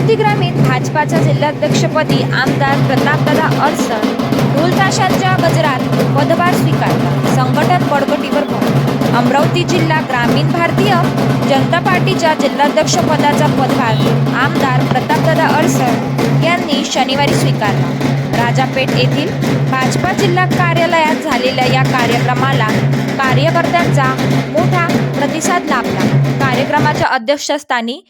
अमरावती ग्रामीण भाजपाच्या जिल्हाध्यक्षपदी आमदार प्रतापदादा अडसर ढोल ताशांच्या गजरात पदभार स्वीकारला। संघटन बळकटीवर भर। अमरावती जिल्हा ग्रामीण भारतीय जनता पार्टीच्या जिल्हाध्यक्षपदाचा पदभार आमदार प्रतापदादा अडसर यांनी शनिवारी स्वीकारला। राजापेठ येथील भाजपा जिल्हा कार्यालयात झालेल्या या कार्यक्रमाला कार्यकर्त्यांचा मोठा प्रतिसाद लाभला। कार्यक्रमाच्या अध्यक्षस्थानी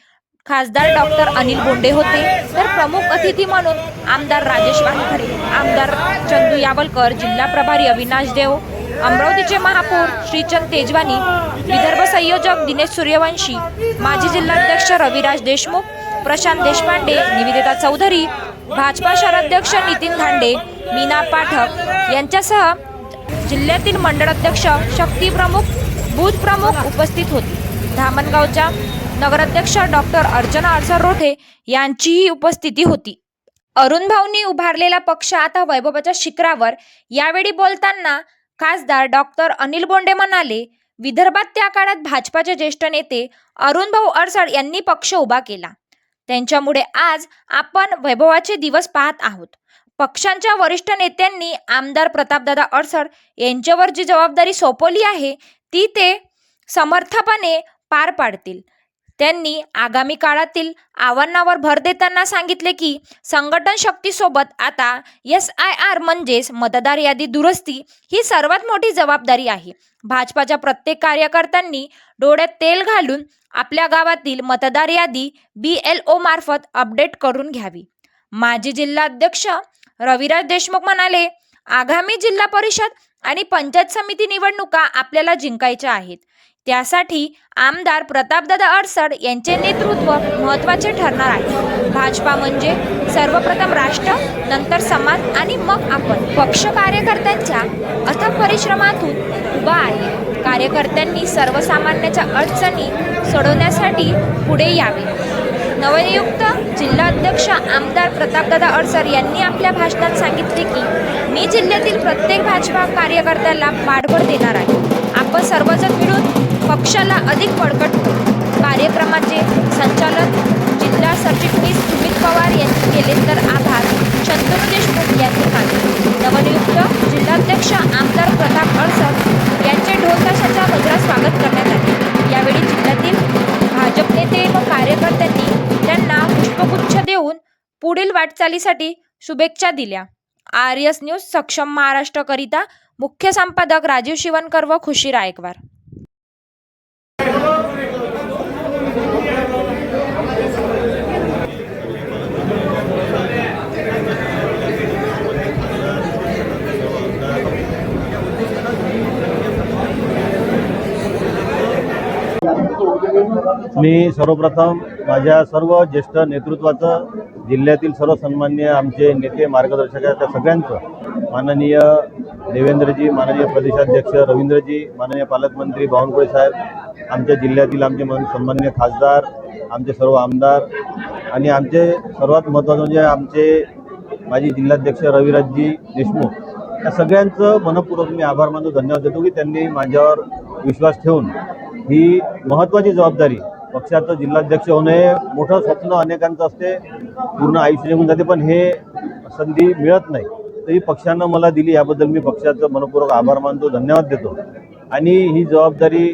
खासदार डॉक्टर अनिल बोंडे होते, तर प्रमुख अतिथी म्हणून आमदार राजेश वानखडे, आमदार चंदू यावलकर, जिल्हा प्रभारी अविनाश देव, अमरावतीचे महापौर श्रीचंद तेजवानी, विदर्भ संयोजक दिनेश सूर्यवंशी, माजी जिल्हाध्यक्ष रविराज देशमुख, प्रशांत देशपांडे, निवेदिता चौधरी, भाजपा शहराध्यक्ष नितीन धांडे, मीना पाठक यांच्यासह जिल्ह्यातील मंडळ अध्यक्ष, शक्ती प्रमुख, बूथ प्रमुख उपस्थित होते। धामणगावच्या नगराध्यक्ष डॉक्टर अर्चना अडसर रोठे यांचीही उपस्थिती होती। अरुण भाऊंनी उभारलेला पक्ष आता वैभवाच्या शिखरावर। यावेळी बोलताना खासदार डॉक्टर अनिल बोंडे म्हणाले, विदर्भात त्या काळात भाजपाचे ज्येष्ठ नेते अरुण भाऊ अडसर यांनी पक्ष उभा केला। त्यांच्यामुळे आज आपण वैभवाचे दिवस पाहत आहोत। पक्षांच्या वरिष्ठ नेत्यांनी आमदार प्रतापदादा अडसर यांच्यावर जी जबाबदारी सोपवली आहे ती ते समर्थपणे पार पाडतील। त्यांनी आगामी काळातील आव्हानांवर भर देताना सांगितले की संघटन शक्तीसोबत आता SIR म्हणजेच मतदार यादी दुरुस्ती ही सर्वात मोठी जबाबदारी आहे। भाजपाच्या प्रत्येक कार्यकर्त्यांनी डोळ्यात तेल घालून आपल्या गावातील मतदार यादी BLO मार्फत अपडेट करून घ्यावी। माजी जिल्हाध्यक्ष रविराज देशमुख म्हणाले, आगामी जिल्हा परिषद आणि पंचायत समिती निवडणुका आपल्याला जिंकायच्या आहेत। त्यासाठी आमदार प्रतापदादा अडसर यांचे नेतृत्व महत्त्वाचे ठरणार आहे। भाजपा म्हणजे सर्वप्रथम राष्ट्र, नंतर समाज आणि मग आपण। पक्ष कार्यकर्त्यांच्या अथक परिश्रमातून उभा आहे। कार्यकर्त्यांनी सर्वसामान्यांच्या अडचणी सोडवण्यासाठी पुढे यावे। नवनियुक्त जिल्हाध्यक्ष आमदार प्रतापदादा अडसर यांनी आपल्या भाषणात सांगितले की मी जिल्ह्यातील प्रत्येक भाजपा कार्यकर्त्याला पाठबळ देणार आहे। आपण सर्वजण मिळून पक्षाला अधिक बळकट करू। कार्यक्रमाचे संचालन जिल्हा सरचिटणीस सुमित पवार यांनी केले, तर आभार शंतनू देशमुख यांनी मानले। नवनियुक्त जिल्हाध्यक्ष आमदार प्रताप अडसर यांचे ढोल ताशाच्या गजरात स्वागत करण्यात आले। यावेळी जिल्ह्यातील भाजप नेते व कार्यकर्त्यांनी त्यांना पुष्पगुच्छ देऊन पुढील वाटचालीसाठी शुभेच्छा दिल्या। RS न्यूज सक्षम महाराष्ट्र करिता मुख्य संपादक राजीव शिवणकर व खुशी रायकवार। मी सर्वप्रथम माझ्या सर्व ज्येष्ठ नेतृत्वाचं, जिल्ह्यातील सर्व सन्माननीय आमचे नेते मार्गदर्शक त्या सगळ्यांचं, माननीय देवेंद्रजी, माननीय प्रदेशाध्यक्ष रवींद्रजी, माननीय पालकमंत्री बावनकुळे साहेब, आमच्या जिल्ह्यातील आमचे सन्माननीय खासदार, आमचे सर्व आमदार आणि आमचे सर्वात महत्त्वाचं म्हणजे आमचे माजी जिल्हाध्यक्ष रविराजजी देशमुख, या सगळ्यांचं मनपूर्वक मी आभार मानतो, धन्यवाद देतो की त्यांनी माझ्यावर विश्वास ठेवून ही महत्त्वाची जबाबदारी, पक्षाचं जिल्हाध्यक्ष होणे मोठं स्वप्न अनेकांचं असते, पूर्ण आयुष्य निघून जाते, पण हे संधी मिळत नाही, तरी पक्षानं मला दिली, याबद्दल मी पक्षाचं मनपूर्वक आभार मानतो, धन्यवाद देतो। आणि ही जबाबदारी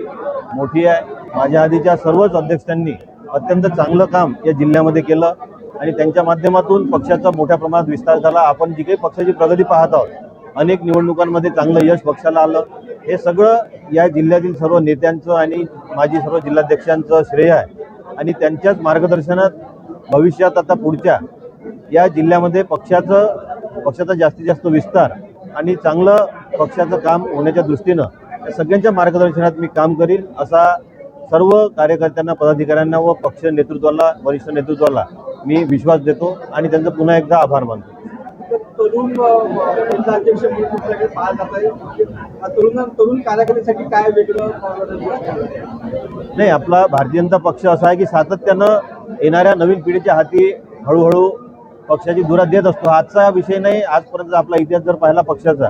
मोठी आहे। माझ्या आधीच्या सर्वच अध्यक्षांनी अत्यंत चांगलं काम या जिल्ह्यामध्ये केलं आणि त्यांच्या माध्यमातून पक्षाचा मोठ्या प्रमाणात विस्तार झाला। आपण जी काही पक्षाची प्रगती पाहत आहोत, अनेक निवडणुकांमध्ये चांगलं यश पक्षाला आलं, हे सगळं या जिल्ह्यातील सर्व नेत्यांचं आणि माजी सर्व जिल्हाध्यक्षांचं श्रेय आहे। आणि त्यांच्याच मार्गदर्शनात भविष्यात आता पुढच्या या जिल्ह्यामध्ये पक्षाचा जास्तीत जास्त विस्तार आणि चांगलं पक्षाचं काम होण्याच्या दृष्टीनं या सगळ्यांच्या मार्गदर्शनात मी काम करील, असा सर्व कार्यकर्त्यांना, पदाधिकाऱ्यांना व पक्ष नेतृत्वाला, वरिष्ठ नेतृत्वाला मी विश्वास देतो आणि त्यांचं पुन्हा एकदा आभार मानतो। तरुण जिल्हाध्यक्ष म्हणून पाहत जात तरुण कार्यकर्त्यासाठी काय वेगळं नाही, आपला भारतीय जनता पक्ष असा आहे की सातत्यानं येणाऱ्या नवीन पिढीच्या हाती हळूहळू पक्षाची धुरा देत असतो। आजचा विषय नाही, आजपर्यंत आपला इतिहास जर पाहिला पक्षाचा,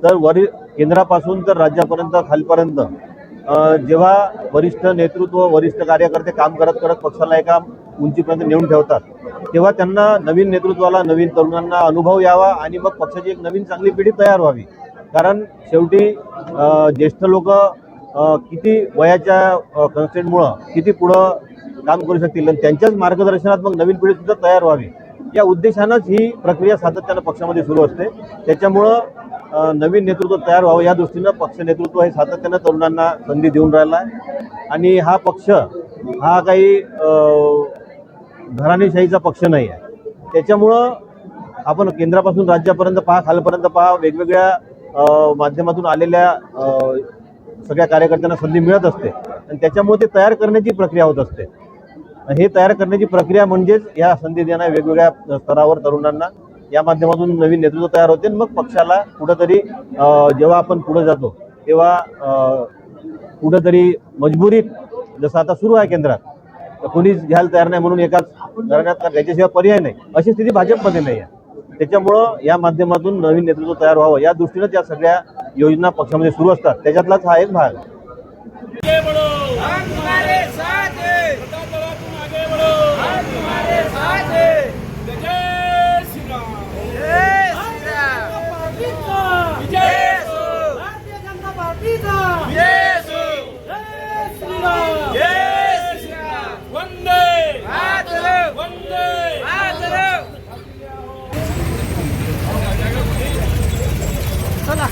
तर केंद्रापासून तर राज्यापर्यंत खालपर्यंत जेव्हा वरिष्ठ नेतृत्व, वरिष्ठ कार्यकर्ते काम करत करत पक्षाला एका उंचीपर्यंत नेऊन ठेवतात, तेव्हा त्यांना नवीन नेतृत्वाला नवीन तरुणांना अनुभव यावा आणि मग पक्षाची एक नवीन चांगली पिढी तयार व्हावी. कारण शेवटी ज्येष्ठ लोक किती वयाच्या कन्स्टेंटमुळं किती पुढं काम करू शकतील आणि त्यांच्याच मार्गदर्शनात मग नवीन पिढी सुद्धा तयार व्हावी या उद्देशानंच ही प्रक्रिया सातत्यानं पक्षामध्ये सुरू असते. त्याच्यामुळं नवीन नेतृत्व तयार व्हावं या दृष्टीनं पक्ष नेतृत्व हे सातत्यानं तरुणांना संधी देऊन राहिला आहे. आणि हा पक्ष हा काही घराणेशाहीचा पक्ष नाही आहे. त्याच्यामुळं आपण केंद्रापासून राज्यापर्यंत पहा, खालपर्यंत पहा, वेगवेगळ्या माध्यमातून आलेल्या सगळ्या कार्यकर्त्यांना संधी मिळत असते आणि त्याच्यामुळे ते तयार करण्याची प्रक्रिया होत असते. हे तयार करण्याची प्रक्रिया म्हणजेच या संधी देणं वेगवेगळ्या स्तरावर तरुणांना या माध्यमातून नवीन नेतृत्व तयार होते. मग पक्षाला कुठंतरी जेव्हा आपण पुढे जातो तेव्हा कुठंतरी मजबुरीत जसं आता सुरू आहे केंद्रात, तर कोणीच घ्यायला तयार नाही म्हणून एकाच घराण्यात याच्याशिवाय पर्याय नाही, अशी स्थिती भाजपमध्ये नाही आहे. त्याच्यामुळं या माध्यमातून नवीन नेतृत्व तयार व्हावं या दृष्टीनं या सगळ्या योजना पक्षामध्ये सुरू असतात. त्याच्यातलाच हा एक भाग आहे. आगे बढ़ो, हम तुम्हारे साथ हैं। प्रताप दादा तुम आगे बढ़ो, हम तुम्हारे साथ हैं। जय श्री राम, जय श्री राम, जय हो भारतीय जनता पार्टी का, जय हो जय श्री राम, जय श्री राम, वंदे मातरम, वंदे मातरम। चला